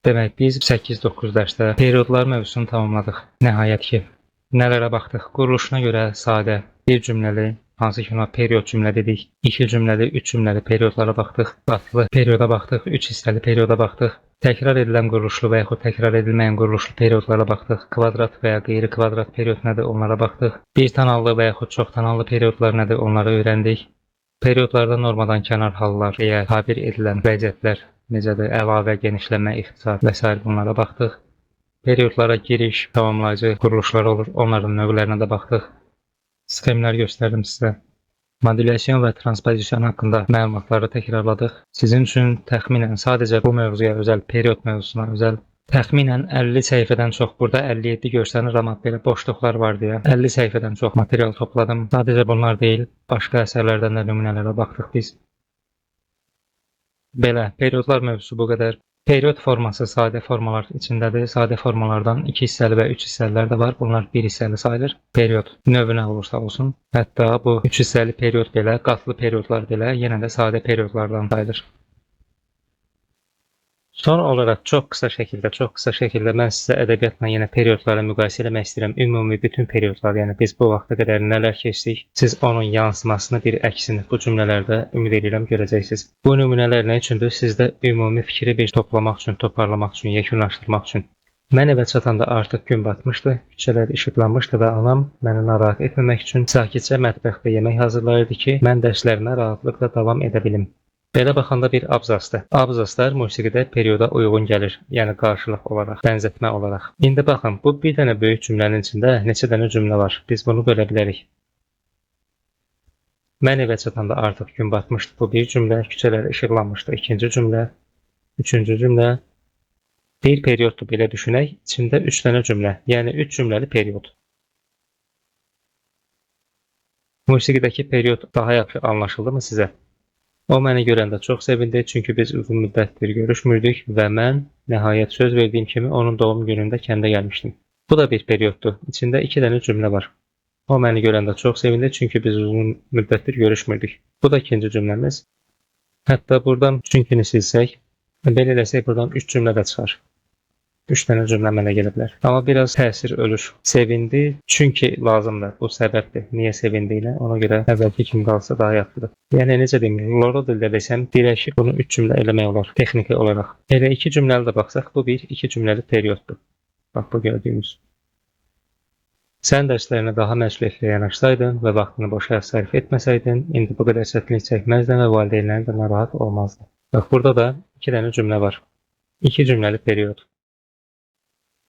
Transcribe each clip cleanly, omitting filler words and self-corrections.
Demək, biz 8-9 dərsdə periodlar mövzusunu tamamladıq. Nəhayət ki, nələrə baxdıq? Quruluşuna görə sadə, bir cümləli, hansı ki ona period cümlə dedik. 2 cümləli, 3 cümləli periodlara baxdıq. Qatlı perioda baxdıq, 3 hissəli perioda baxdıq. Təkrar edilən quruluşlu və yaxud təkrar edilməyən quruluşlu periodlara baxdıq. Kvadrat və ya qeyri-kvadrat period nədir? Onlara baxdıq. Bir tanallı və yaxud çox tanallı periodlar nədir? Onları öyrəndik. Periodlarda normadan kənar hallar deyə tabir edilən vəziyyətlər necədir? Əlavə, genişlənmə, ixtisar və s. bunlara baxdıq. Periodlara giriş, tamamlayıcı quruluşlar olur. Onların növlərinə də baxdıq. Sxemlər göstərdim sizə. Modulyasiyon və transpozisiyon haqqında məlumatları təkrarladıq. Sizin üçün təxminən sadəcə bu mövzuya özəl, period mövzusuna özəl təxminən 50 səhifədən çox, burada 57 görsənir, amma belə boşluqlar var deyə 50 səhifədən çox material topladım. Sadəcə bunlar deyil, başqa əsərlərdən də nümunələrə baxdıq biz. Belə, periodlar mövzusu bu qədər. Period forması sadə formalar içindədir. Sadə formalardan 2 hissəli və 3 hissəlilər də var. Bunlar 1 hissəli sayılır. Period növünə olursa olsun. Hətta bu 3 hissəli period belə, qatlı periodlar belə yenə də sadə periodlardan sayılır. Son olaraq çox qısa şəkildə mən sizə ədəbiyyatla yenə periodlarla müqayisə eləmək istəyirəm. Ümumi bütün periodlar, yəni biz bu vaxta qədər nələr keçdik, siz onun yansımasını, bir əksini bu cümlələrdə ümid edirəm görəcəksiniz. Bu nümunələr nə üçündür? Sizdə ümumi fikri bir toplamaq üçün, toparlamaq üçün, yekunlaşdırmaq üçün. Mən evə çatanda artıq gün batmışdı, küçələr işıqlanmışdı və anam məni narahat etməmək üçün sakitcə mətbəxdə yemək hazırlayırdı ki, mən dərslərimə rahatlıqla davam edə bilim. Belə baxanda bir abzasdır. Abzaslar musiqidə perioda uyğun gəlir, yəni qarşılıq olaraq, bənzətmə olaraq. İndi baxın, bu bir dənə böyük cümlənin içində neçə dənə cümlə var. Biz bunu bölə bilərik. Mən evə çatanda artıq gün batmışdı. Bu bir cümlə, küçələr işıqlanmışdı. İkinci cümlə, üçüncü cümlə. Bir perioddur belə düşünək. İçində 3 dənə cümlə, yəni 3 cümləli period. Musiqidəki period daha yaxşı anlaşıldı mı sizə? O məni görəndə çox sevindi, çünki biz uzun müddətdir görüşmürdük və mən nəhayət söz verdiyim kimi onun doğum günündə kəndə gəlmişdim. Bu da bir perioddur. İçində 2 dənə cümlə var. O məni görəndə çox sevindi, çünki biz uzun müddətdir görüşmürdük. Bu da ikinci cümləmiz. Hətta buradan çünkini silsək, belə eləsək buradan 3 cümlə də çıxar. 3 dənə cümlə mənə gələ bilər. Amma biraz təsir ölür. Sevindi, çünki lazımdır. Bu səbəbdir. Niyə sevindi ilə? Ona görə əvvəlki kimi qalsa daha yaxşıdır. Yəni necə deyim, Loro dildə desəm, birləşib bunu 3 cümlə eləmək olar, texniki olaraq. Elə 2 cümləli də baxsaq, bu bir 2 cümləli perioddur. Bax, bu gördüyümüz. Sən dərslərinə daha məsuliyyətlə yanaşsaydın və vaxtını boşa sərf etməsəydin, indi bu qədər çətinlik çəkməzdin və valideynlərin də narahat olmazdı. Bax, burada da 2 dənə cümlə var. 2 cümləli period.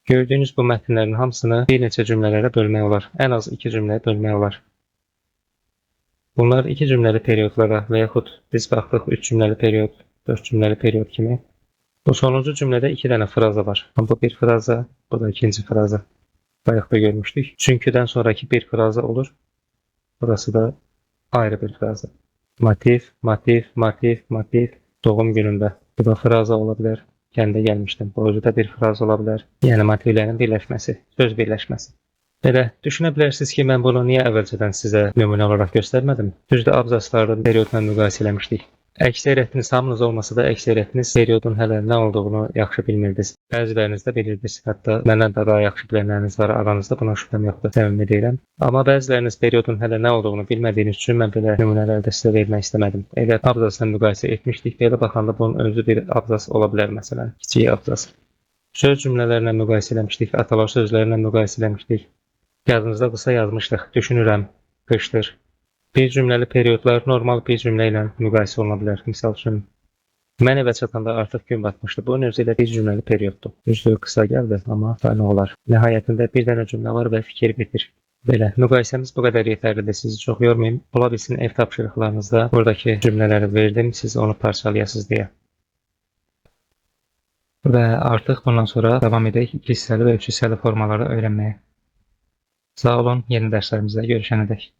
Gördüyünüz bu mətnlərin hamısını bir neçə cümlələrə bölmək olar. Ən az 2 cümləyə bölmək olar. Bunlar 2 cümləli periodlara və yaxud biz baxdıq 3 cümləli period, 4 cümləli period kimi. Bu sonuncu cümlədə 2 dənə fraza var. Bu bir fraza, bu da ikinci fraza. Bayaq da görmüşdük. Çünkidən sonraki bir fraza olur. Burası da ayrı bir fraza. Motiv, motiv, motiv, motiv. Doğum günündə. Bu da fraza ola bilər. Kəndə gəlmişdim. Bu da bir fraza ola bilər. Yəni motivlərin birləşməsi, söz birləşməsi. Belə, düşünə bilərsiniz ki, mən bunu niyə əvvəlcədən sizə nümunə olaraq göstərmədim? Düzdür, abzasları periodla müqayisə eləmişdik. Əksəriyyətiniz, hamınız olmasa da əksəriyyətiniz periodun hələ nə olduğunu yaxşı bilmirdiniz. Bəziləriniz də bilirdiniz. Hətta məndən də daha yaxşı bilənləriniz var aranızda, buna şübhəm yoxdur, səmimi deyirəm. Amma bəziləriniz periodun hələ nə olduğunu bilmədiyiniz üçün mən belə nümunələrdə sizə vermək istəmədim. Elə abzasla müqayisə etmişdik, belə baxanda bunun özü bir abzas ola bilər məsələn, kiçik abzas. Söz cümlələrlə müqayisə eləmişdik, atalar sözlərlə müqayisə eləmişdik. Yadınızdadırsa yazmışdıq, düşünürəm, qışdır. Bir cümləli periodlar normal bir cümlə ilə müqayisə oluna bilər. Misal üçün, mən evə çatanda artıq gün batmışdı. Bu özü ilə bir cümləli perioddur. Düzdür, qısa gəldi, amma fayda olar. Nəhayətində bir dənə cümlə var və fikir bitir. Belə, müqayisəmiz bu qədər yetərlidir. Sizi çox yormayayım. Ola bilsin ev tapşırıqlarınızda buradakı cümlələri verdim, siz onu parçalayasınız deyə. Və artıq bundan sonra davam edək 2 hissəli və 3 hissəli formaları öyrənməyə. Sağ olun, yeni dərslərimizdə görüşənədək.